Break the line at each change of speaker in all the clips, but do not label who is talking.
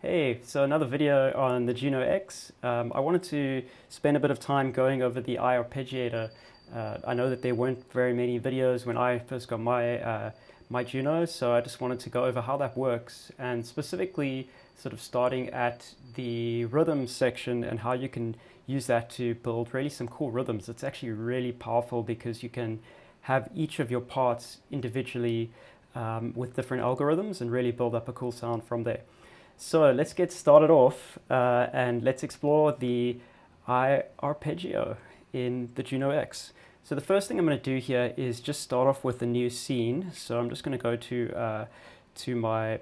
Hey, so another video on the Juno-X. I wanted to spend a bit of time going over the I-Arpeggiator. I know that there weren't very many videos when I first got my Juno, so I just wanted to go over how that works, and specifically sort of starting at the rhythm section and how you can use that to build really some cool rhythms. It's actually really powerful because you can have each of your parts individually with different algorithms and really build up a cool sound from there. So let's get started off and let's explore the I-Arpeggio in the Juno-X. So the first thing I'm going to do here is just start off with a new scene. So I'm just going to go to my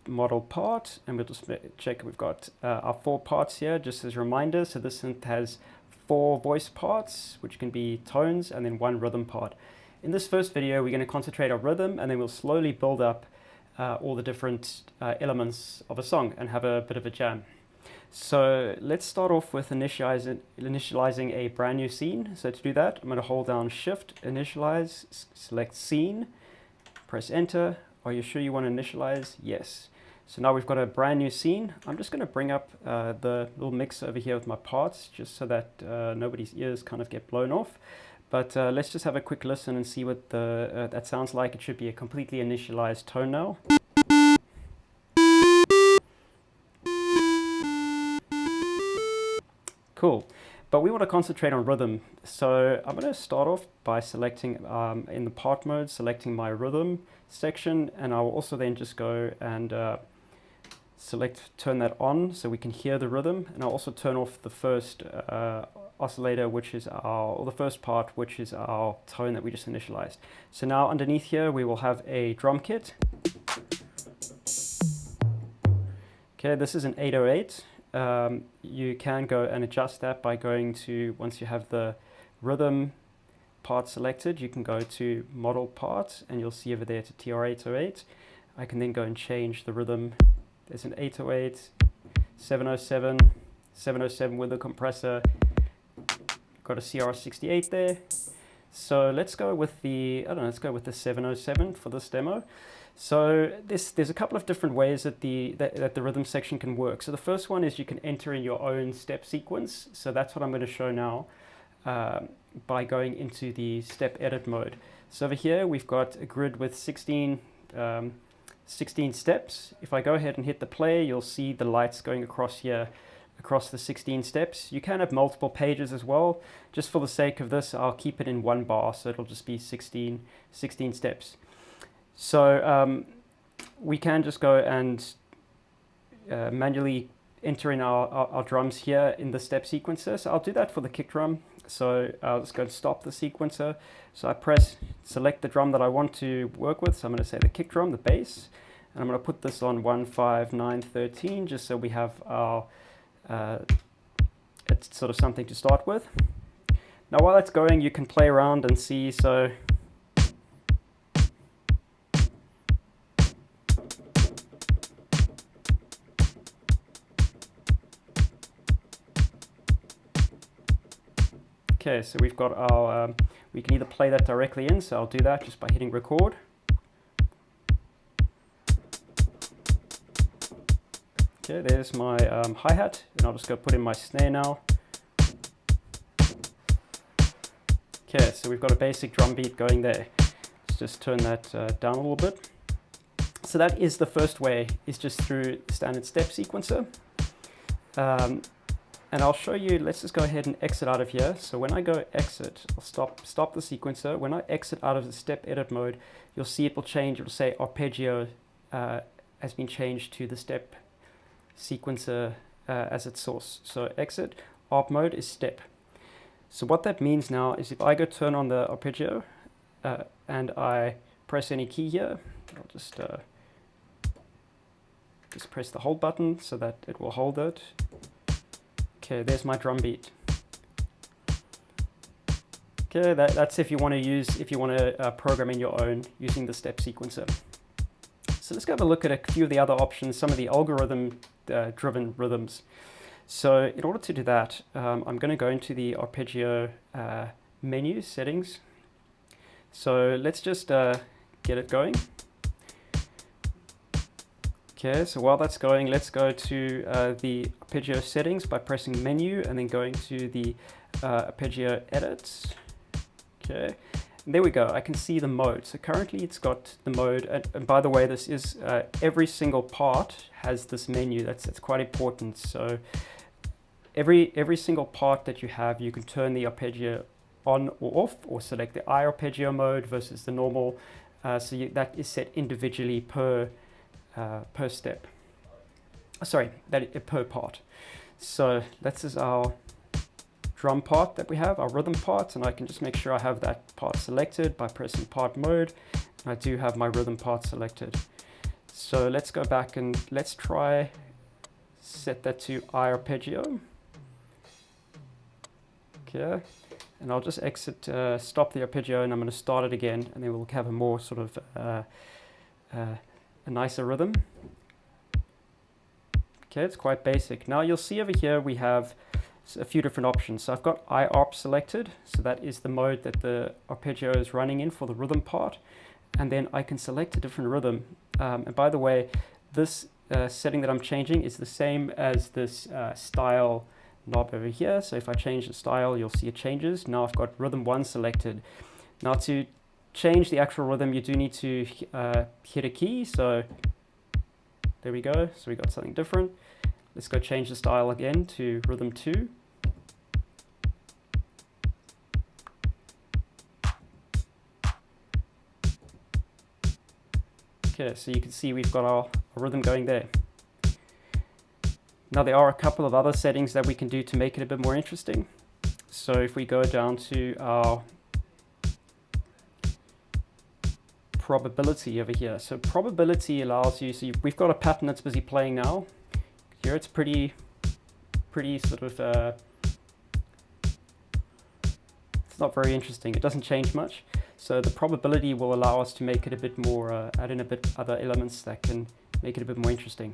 model part, and we'll just check we've got our 4 parts here just as a reminder. So this synth has 4 voice parts, which can be tones, and then 1 rhythm part. In this first video, we're going to concentrate on rhythm, and then we'll slowly build up all the different elements of a song and have a bit of a jam. So let's start off with initializing a brand new scene. So to do that, I'm going to hold down Shift, initialize, select scene, press enter. Are you sure you want to initialize? Yes. So now we've got a brand new scene. I'm just going to bring up the little mix over here with my parts just so that nobody's ears kind of get blown off. But let's just have a quick listen and see what that sounds like. It should be a completely initialized tone now. Cool. But we want to concentrate on rhythm. So I'm going to start off by selecting in the part mode, selecting my rhythm section, and I'll also then just go and turn that on so we can hear the rhythm, and I'll also turn off the first oscillator, which is the first part, which is our tone that we just initialized. So now underneath here we will have a drum kit. Okay, this is an 808. You can go and adjust that by going to, once you have the rhythm part selected, you can go to model part, and you'll see over there to TR-808. I can then go and change the rhythm. There's an 808, 707, 707 with a compressor. Got a CR68 there. So let's go with the, let's go with the 707 for this demo. So there's a couple of different ways that the rhythm section can work. So the first one is you can enter in your own step sequence. So that's what I'm going to show now by going into the step edit mode. So over here we've got a grid with 16 steps. If I go ahead and hit the play, you'll see the lights going across here, across the 16 steps. You can have multiple pages as well. Just for the sake of this, I'll keep it in 1 bar, so it'll just be 16 steps. So we can just go and manually enter in our drums here in the step sequencer. So I'll do that for the kick drum. So I'll just go and stop the sequencer. So I select the drum that I want to work with. So I'm going to say the kick drum, the bass, and I'm going to put this on 1, 5, 9, 13, just so we have our it's sort of something to start with. Now while that's going, you can play around and see. So okay, so we've got our, we can either play that directly in, so I'll do that just by hitting record. Okay, there's my hi-hat, and I'll just go put in my snare now. Okay, so we've got a basic drum beat going there. Let's just turn that down a little bit. So that is the first way, is just through standard step sequencer. And I'll show you, let's just go ahead and exit out of here. So when I go exit, I'll stop the sequencer. When I exit out of the step edit mode, you'll see it will change. It will say Arpeggio has been changed to the step sequencer as its source. So exit, ARP mode is step. So what that means now is if I go turn on the Arpeggio and I press any key here, I'll just press the hold button so that it will hold it. Okay, there's my drum beat. Okay, that's if you want to program in your own using the step sequencer. So let's go have a look at a few of the other options, some of the algorithm-driven rhythms. So in order to do that, I'm going to go into the Arpeggio menu settings. So let's just get it going. Okay, so while that's going, let's go to the Arpeggio settings by pressing menu and then going to the Arpeggio edit. Okay, and there we go. I can see the mode. So currently it's got the mode, and by the way, this is every single part has this menu. That's quite important. So every single part that you have, you can turn the arpeggio on or off, or select the I-Arpeggio mode versus the normal. So that is set individually per step. Sorry, per part. So this is our drum part that we have, our rhythm part, and I can just make sure I have that part selected by pressing part mode. And I do have my rhythm part selected. So let's go back and let's try set that to I-Arpeggio. Okay, and I'll just exit, stop the arpeggio, and I'm going to start it again, and then we'll have a more sort of a nicer rhythm. Okay, it's quite basic. Now you'll see over here we have a few different options. So I've got I-Arp selected, so that is the mode that the arpeggio is running in for the rhythm part, and then I can select a different rhythm. And by the way, this setting that I'm changing is the same as this style knob over here. So if I change the style, you'll see it changes. Now I've got rhythm 1 selected. Now to change the actual rhythm, you do need to hit a key. So there we go. So we got something different. Let's go change the style again to rhythm 2. Okay, so you can see we've got our rhythm going there. Now there are a couple of other settings that we can do to make it a bit more interesting. So if we go down to our probability over here. So probability allows you, so we've got a pattern that's busy playing now. Here it's pretty sort of, it's not very interesting. It doesn't change much. So the probability will allow us to make it a bit more, add in a bit other elements that can make it a bit more interesting.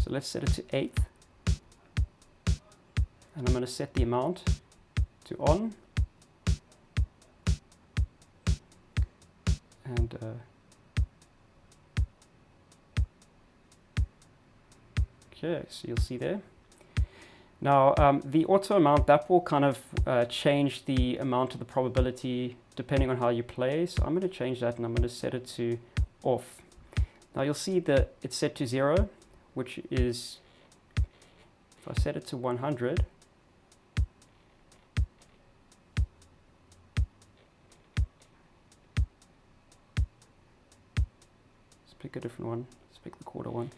So let's set it to 8th. And I'm going to set the amount to on. And okay, so you'll see there. Now the auto amount, that will kind of change the amount of the probability depending on how you play. So I'm going to change that, and I'm going to set it to off. Now you'll see that it's set to 0, which is, if I set it to 100, let's pick a different one, let's pick the quarter one.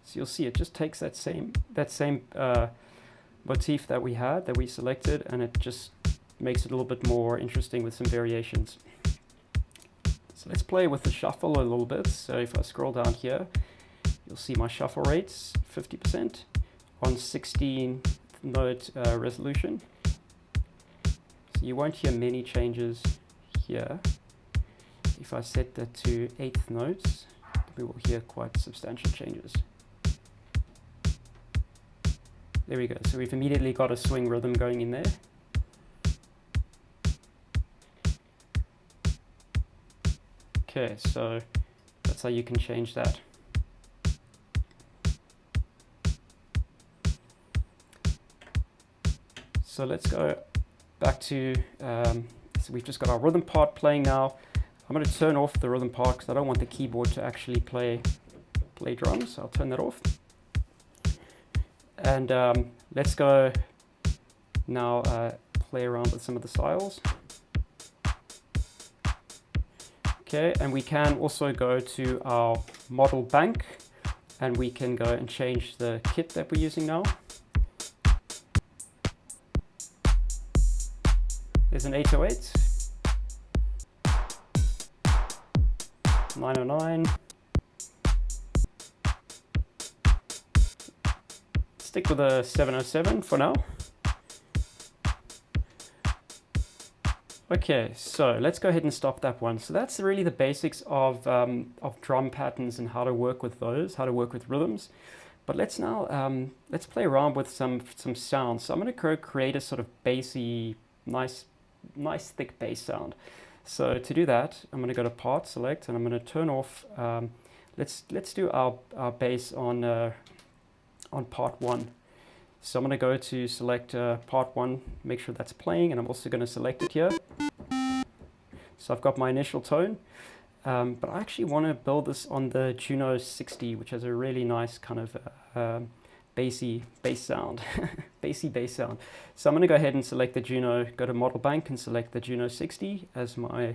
So you'll see it just takes that same motif that we selected, and it just makes it a little bit more interesting with some variations. So let's play with the shuffle a little bit. So if I scroll down here, you'll see my shuffle rates 50% on 16 note resolution. So you won't hear many changes here. If I set that to 8th notes, we will hear quite substantial changes. There we go. So we've immediately got a swing rhythm going in there. Okay, so that's how you can change that. So let's go back to, so we've just got our rhythm part playing now. I'm going to turn off the rhythm part because I don't want the keyboard to actually play drums. So I'll turn that off. And let's go now play around with some of the styles. Okay, and we can also go to our model bank, and we can go and change the kit that we're using now. There's an 808, 909. Stick with a 707 for now. Okay, so let's go ahead and stop that one. So that's really the basics of drum patterns and how to work with those, how to work with rhythms. But let's now let's play around with some sounds. So I'm going to create a sort of bassy, nice thick bass sound. So to do that, I'm going to go to Part, Select, and I'm going to turn off. Let's do our bass on Part 1. So I'm going to go to select Part 1, make sure that's playing, and I'm also going to select it here. So I've got my initial tone, but I actually want to build this on the Juno-60, which has a really nice kind of bassy bass sound, bassy bass sound. So I'm going to go ahead and select the Juno, go to Model Bank and select the Juno-60 as my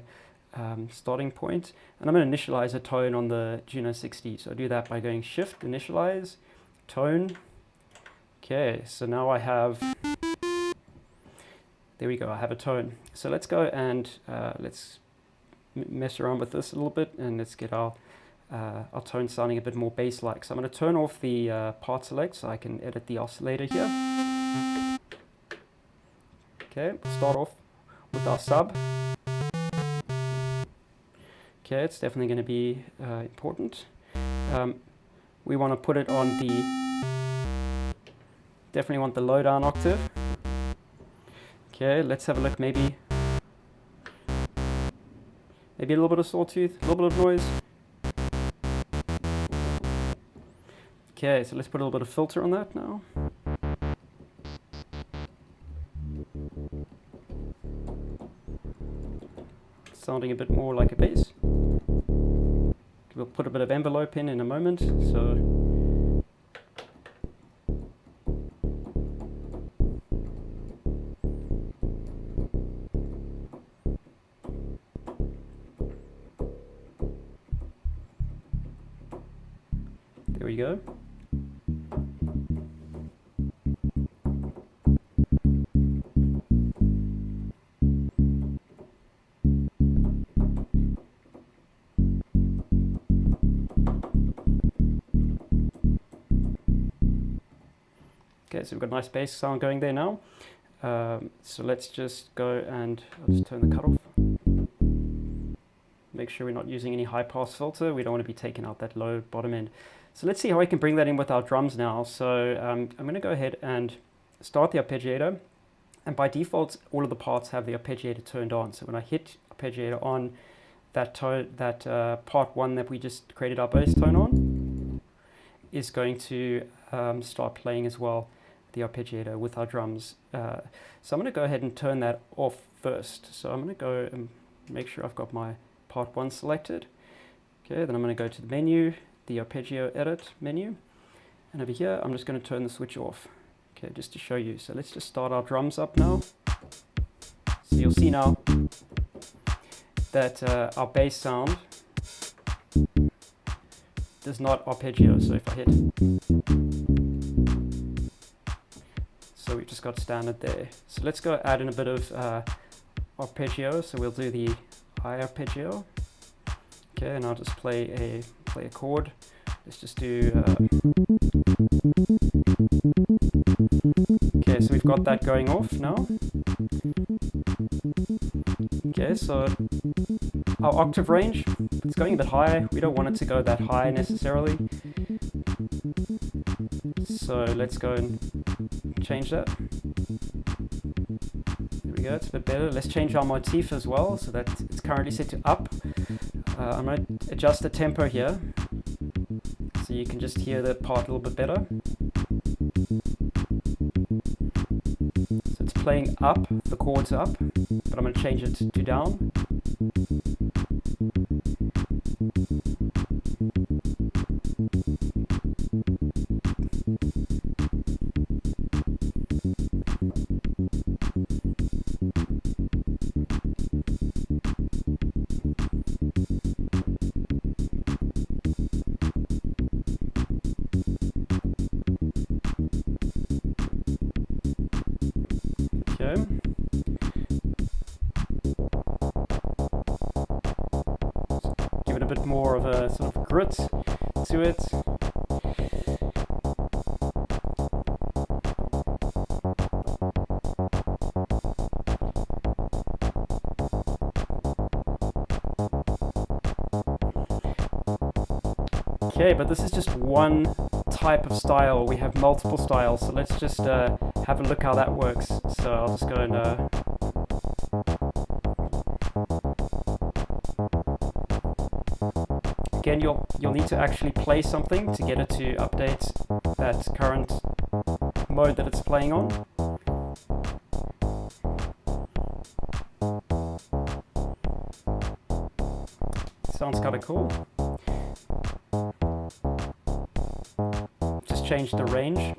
starting point. And I'm going to initialize a tone on the Juno-60. So I do that by going Shift, Initialize, Tone. Okay, so now I have, there we go, I have a tone. So let's go and let's mess around with this a little bit, and let's get our tone sounding a bit more bass-like. So I'm going to turn off the part select so I can edit the oscillator here. Okay, start off with our sub. Okay, it's definitely going to be important. We want to put it on the, definitely want the low down octave. Okay, let's have a look, maybe a little bit of sawtooth, a little bit of noise. Okay, so let's put a little bit of filter on that now. Sounding a bit more like a bass. We'll put a bit of envelope in a moment. So there we go. Okay, so we've got a nice bass sound going there now. So let's just go and I'll just turn the cutoff. Make sure we're not using any high pass filter. We don't want to be taking out that low bottom end. So let's see how I can bring that in with our drums now. So I'm going to go ahead and start the arpeggiator. And by default, all of the parts have the arpeggiator turned on. So when I hit arpeggiator on, that tone, that part 1 that we just created our bass tone on, is going to start playing as well, the arpeggiator with our drums. So I'm going to go ahead and turn that off first. So I'm going to go and make sure I've got my part 1 selected. Okay, then I'm going to go to the menu, the arpeggio edit menu, and over here I'm just going to turn the switch off. Okay, just to show you. So let's just start our drums up now. So you'll see now that our bass sound does not arpeggio. So if I hit, so we've just got standard there. So let's go add in a bit of arpeggio. So we'll do the I-Arpeggio. Okay, and I'll just play a chord. Let's just do. Okay, so we've got that going off now. Okay, so our octave range, it's going a bit high. We don't want it to go that high necessarily. So let's go and change that. There we go, it's a bit better. Let's change our motif as well, so that it's currently set to up. I'm going to adjust the tempo here, so you can just hear the part a little bit better. So it's playing up, the chord's up, but I'm going to change it to down. Okay. Give it a bit more of a sort of grit to it. Okay, but this is just one type of style. We have multiple styles, so let's just have a look how that works. So I'll just go and again, you'll need to actually play something to get it to update that current mode that it's playing on. Sounds kind of cool. Just change the range.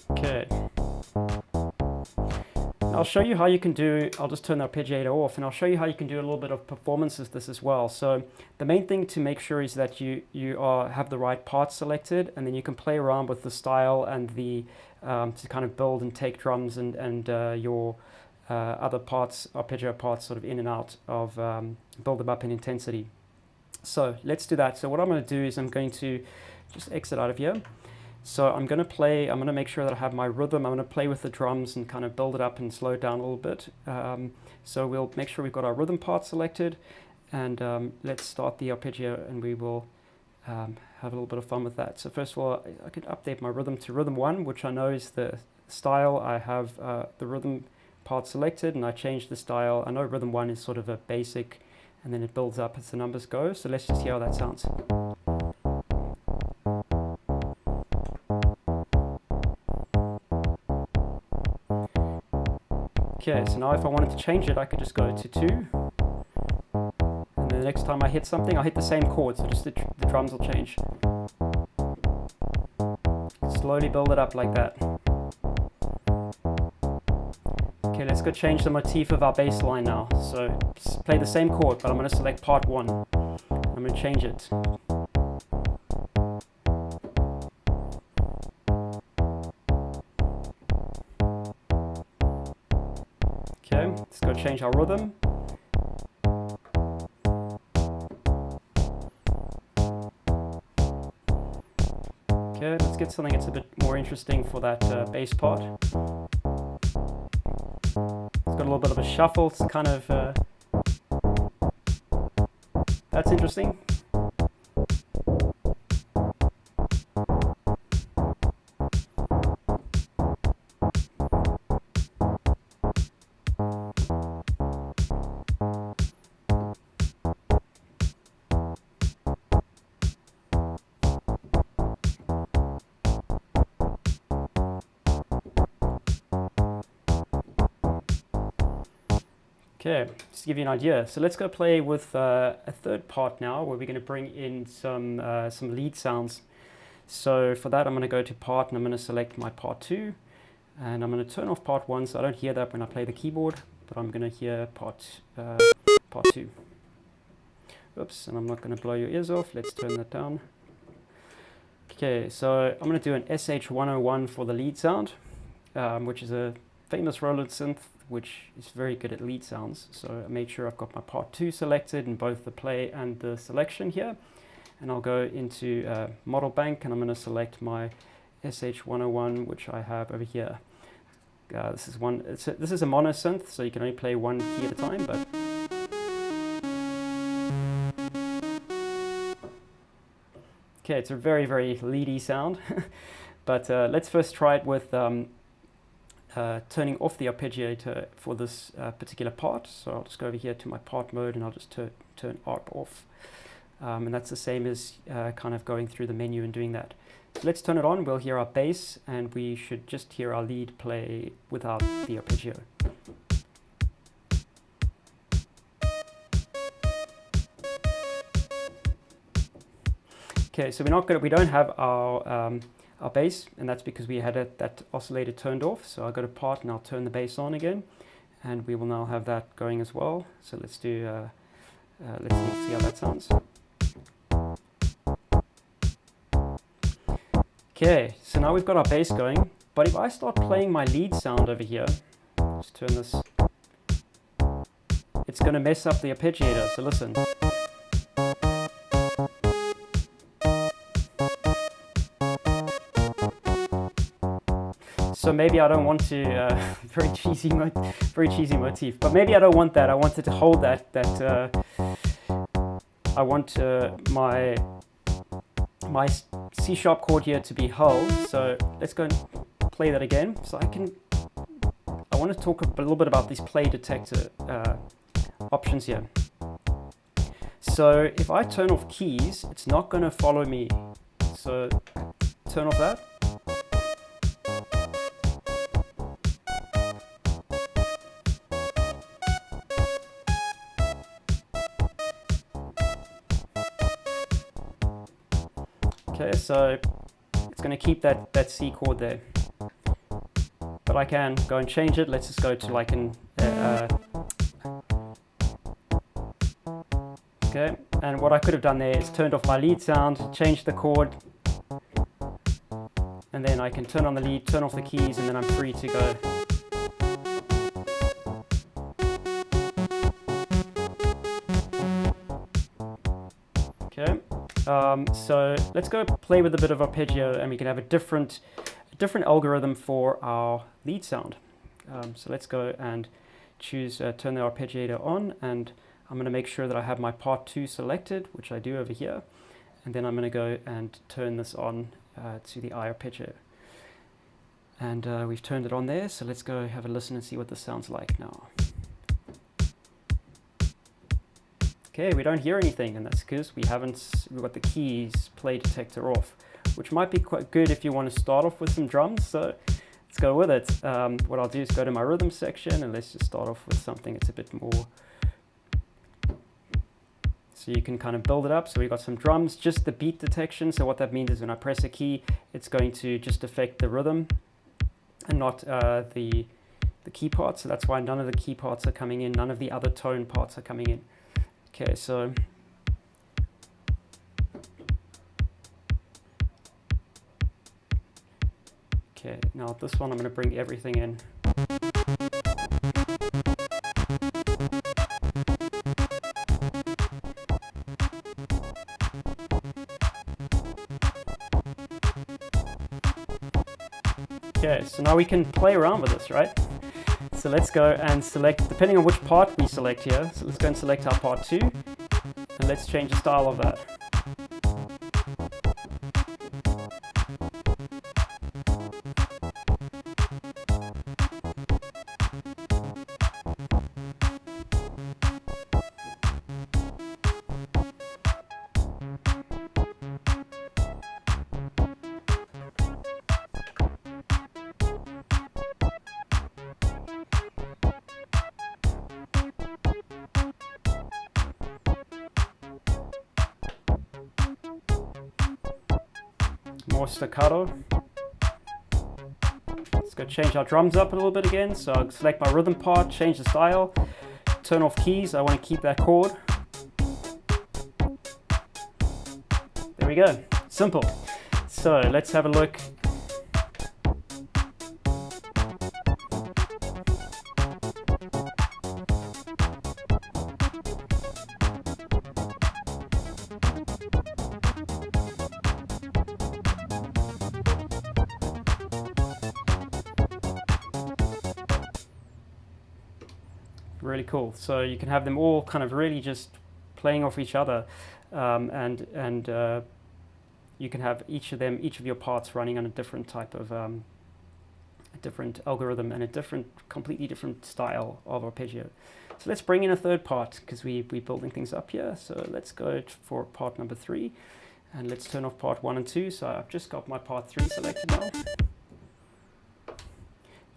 Okay. I'll show you how you can do, I'll just turn the arpeggiator off, and I'll show you how you can do a little bit of performance with this as well. So the main thing to make sure is that you have the right parts selected, and then you can play around with the style and the to kind of build and take drums and your other parts, arpeggio parts, sort of in and out of, build them up in intensity. So let's do that. So what I'm going to do is I'm going to just exit out of here. So I'm going to make sure that I have my rhythm. I'm going to play with the drums and kind of build it up and slow it down a little bit. So we'll make sure we've got our rhythm part selected, and let's start the arpeggio, and we will have a little bit of fun with that. So first of all, I could update my rhythm to rhythm 1, which I know is the style. I have the rhythm part selected, and I changed the style. I know rhythm 1 is sort of a basic, and then it builds up as the numbers go. So let's just hear how that sounds. Okay, so now if I wanted to change it, I could just go to 2. And then the next time I hit something, I'll hit the same chord, so just the drums will change. Slowly build it up like that. Okay, let's go change the motif of our bass line now. So play the same chord, but I'm going to select part 1. I'm going to change it. Okay, let's go change our rhythm. Okay, let's get something that's a bit more interesting for that bass part. It's got a little bit of a shuffle. It's kind of that's interesting. Okay, just to give you an idea. So let's go play with a third part now, where we're going to bring in some lead sounds. So for that, I'm going to go to part, and I'm going to select my part 2, and I'm going to turn off part 1, so I don't hear that when I play the keyboard, but I'm going to hear part 2. Oops, and I'm not going to blow your ears off. Let's turn that down. Okay, so I'm going to do an SH101 for the lead sound, which is a famous Roland synth, which is very good at lead sounds. So I made sure I've got my part 2 selected in both the play and the selection here. And I'll go into model bank, and I'm going to select my SH101, which I have over here. This is a mono synth, so you can only play one key at a time, but okay, it's a very, very leady sound. But let's first try it with turning off the arpeggiator for this particular part. So I'll just go over here to my part mode, and I'll just turn ARP off. And that's the same as kind of going through the menu and doing that. So let's turn it on. We'll hear our bass, and we should just hear our lead play without the arpeggio. Okay, so we don't have our bass, and that's because we had that oscillator turned off. So I'll go to part, and I'll turn the bass on again, and we will now have that going as well. So let's see how that sounds. Okay, so now we've got our bass going, but if I start playing my lead sound over here, just turn this, it's going to mess up the arpeggiator, so listen. So maybe I don't want to, very cheesy motif, but maybe I don't want that. I wanted to hold that, I want my C sharp chord here to be held. So let's go and play that again. So I want to talk a little bit about these play detector options here. So if I turn off keys, it's not going to follow me. So turn off that. Okay, so it's going to keep that C chord there. But I can go and change it. Let's just go to like an... okay, and what I could have done there is turned off my lead sound, changed the chord, and then I can turn on the lead, turn off the keys, and then I'm free to go. Okay, so let's go play with a bit of arpeggio, and we can have a different algorithm for our lead sound. So let's go and choose turn the arpeggiator on, and I'm going to make sure that I have my part 2 selected, which I do over here, and then I'm going to go and turn this on to the I-Arpeggio. And we've turned it on there, so let's go have a listen and see what this sounds like now. Okay, we don't hear anything, and that's because we've got the keys play detector off, which might be quite good if you want to start off with some drums. So let's go with it. What I'll do is go to my rhythm section, and let's just start off with something that's a bit more, so you can kind of build it up. So we've got some drums, just the beat detection. So what that means is when I press a key, it's going to just affect the rhythm and not the key parts. So that's why none of the key parts are coming in, none of the other tone parts are coming in. Okay, so okay, now this one I'm going to bring everything in. Okay, so now we can play around with this, right? So let's go and select, depending on which part we select here, so let's go and select our part 2, and let's change the style of that. More staccato. Let's go change our drums up a little bit again. So I'll select my rhythm part, change the style, turn off keys. I want to keep that chord. There we go. Simple. So let's have a look. Really cool. So you can have them all kind of really just playing off each other, and you can have each of your parts running on a different type of a different algorithm and a completely different style of arpeggio. So let's bring in a third part, because we're building things up here. So let's go for part number 3, and let's turn off part 1 and 2. So I've just got my part 3 selected now.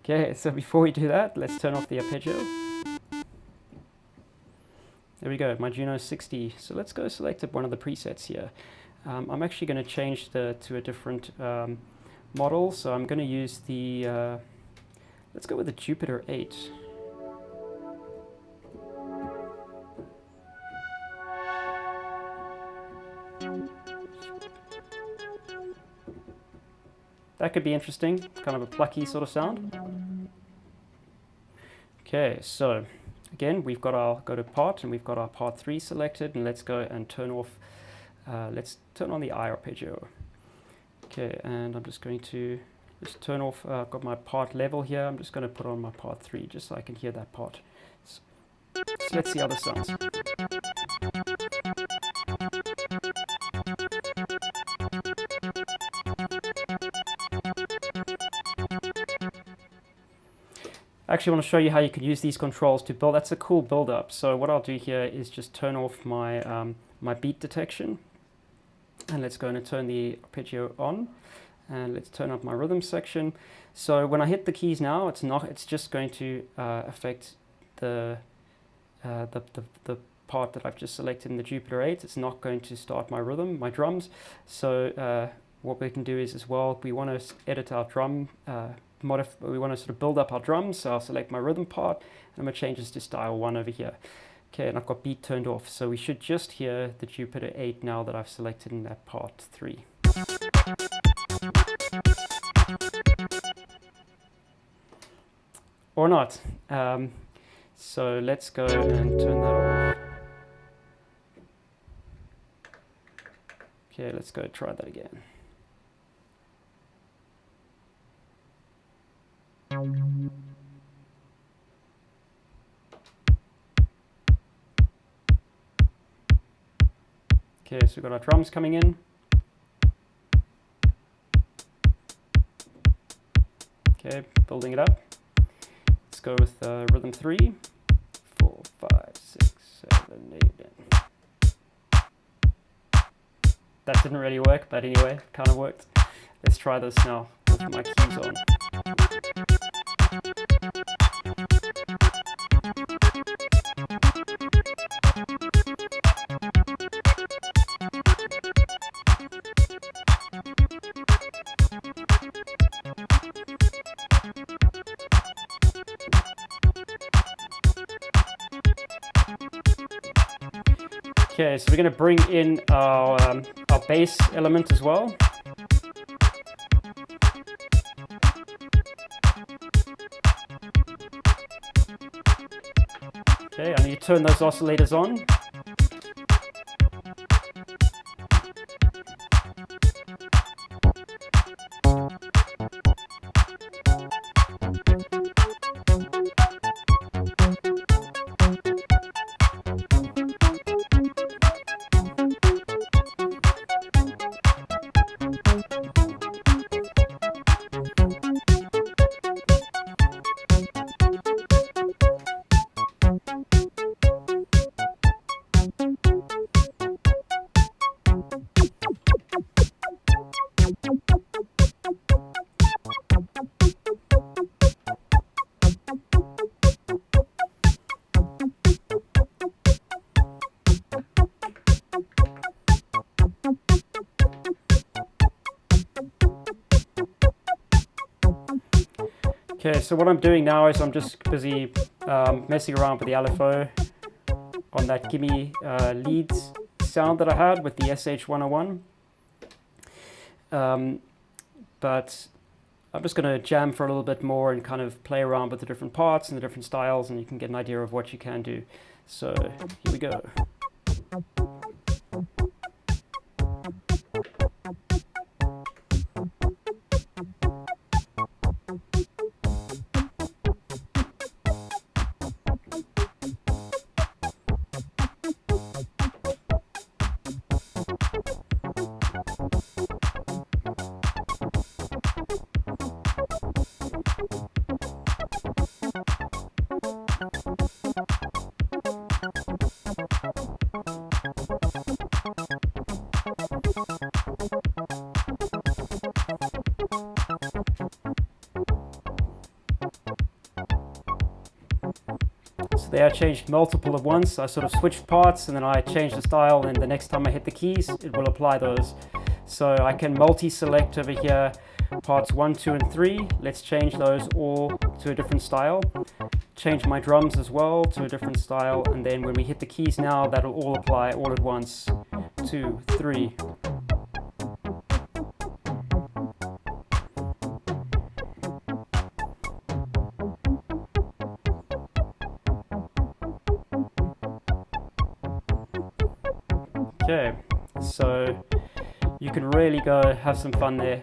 Okay, so before we do that, let's turn off the arpeggio. There we go, my Juno-60. So let's go select one of the presets here. I'm actually going to change to a different model. So I'm going to use the, let's go with the Jupiter 8. That could be interesting, kind of a plucky sort of sound. Okay, so again, we've got our go to part, and we've got our part 3 selected, and let's go and turn off, let's turn on the I-Arpeggio. Okay, and I'm just going to Just turn off, I've got my part level here. I'm just going to put on my part 3 just so I can hear that part. So let's see how this sounds. I actually want to show you how you can use these controls to build. That's a cool build up. So what I'll do here is just turn off my my beat detection, and let's go and turn the arpeggio on, and let's turn up my rhythm section. So when I hit the keys now, it's just going to affect the part that I've just selected in the Jupiter 8. It's not going to start my rhythm, my drums. So what we can do is as well, we want to edit our drum. We want to sort of build up our drums, so I'll select my rhythm part, and I'm going to change this to style 1 over here. Okay, and I've got beat turned off, so we should just hear the Jupiter 8 now that I've selected in that part 3. Or not. So let's go and turn that off. Okay, let's go try that again. Okay, so we've got our drums coming in. Okay, building it up. Let's go with rhythm 3, 4, 5, 6, 7, 8. That didn't really work, but anyway, kind of worked. Let's try this now with my keys on. Okay, so we're going to bring in our bass element as well. Okay, I need to turn those oscillators on. Okay, so what I'm doing now is I'm just busy messing around with the LFO on that gimme leads sound that I had with the SH101. But I'm just going to jam for a little bit more and kind of play around with the different parts and the different styles, and you can get an idea of what you can do. So here we go. So there I changed multiple at once. I sort of switched parts and then I changed the style, and the next time I hit the keys it will apply those. So I can multi-select over here parts 1, 2 and 3. Let's change those all to a different style. Change my drums as well to a different style, and then when we hit the keys now that'll all apply all at once. 2, 3. Okay, so you can really go have some fun there.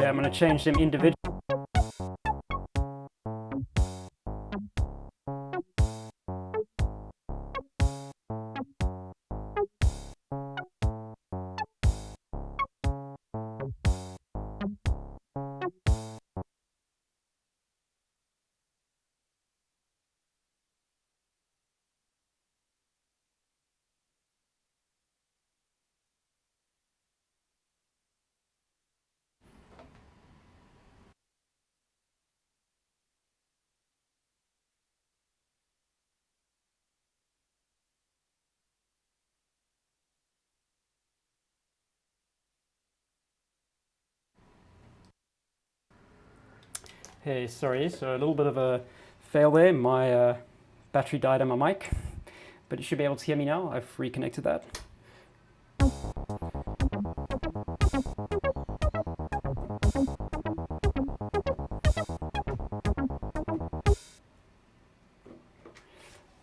Okay, I'm going to change them individually. Hey, sorry, so a little bit of a fail there. My battery died on my mic, but you should be able to hear me now. I've reconnected that.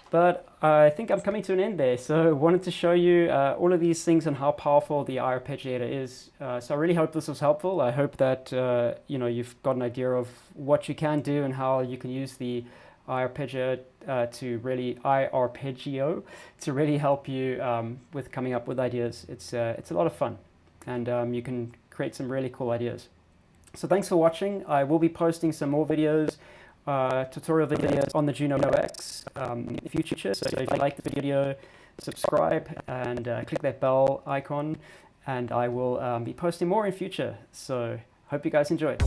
But I think I'm coming to an end there. So I wanted to show you all of these things and how powerful the I-Arpeggiator is. So I really hope this was helpful. I hope that you've got an idea of what you can do and how you can use the I-Arpeggio to really help you with coming up with ideas. It's a lot of fun, and you can create some really cool ideas. So thanks for watching. I will be posting some more videos, tutorial videos on the Juno-X in the future. So if you like the video, subscribe and click that bell icon, and I will be posting more in future. So hope you guys enjoy it.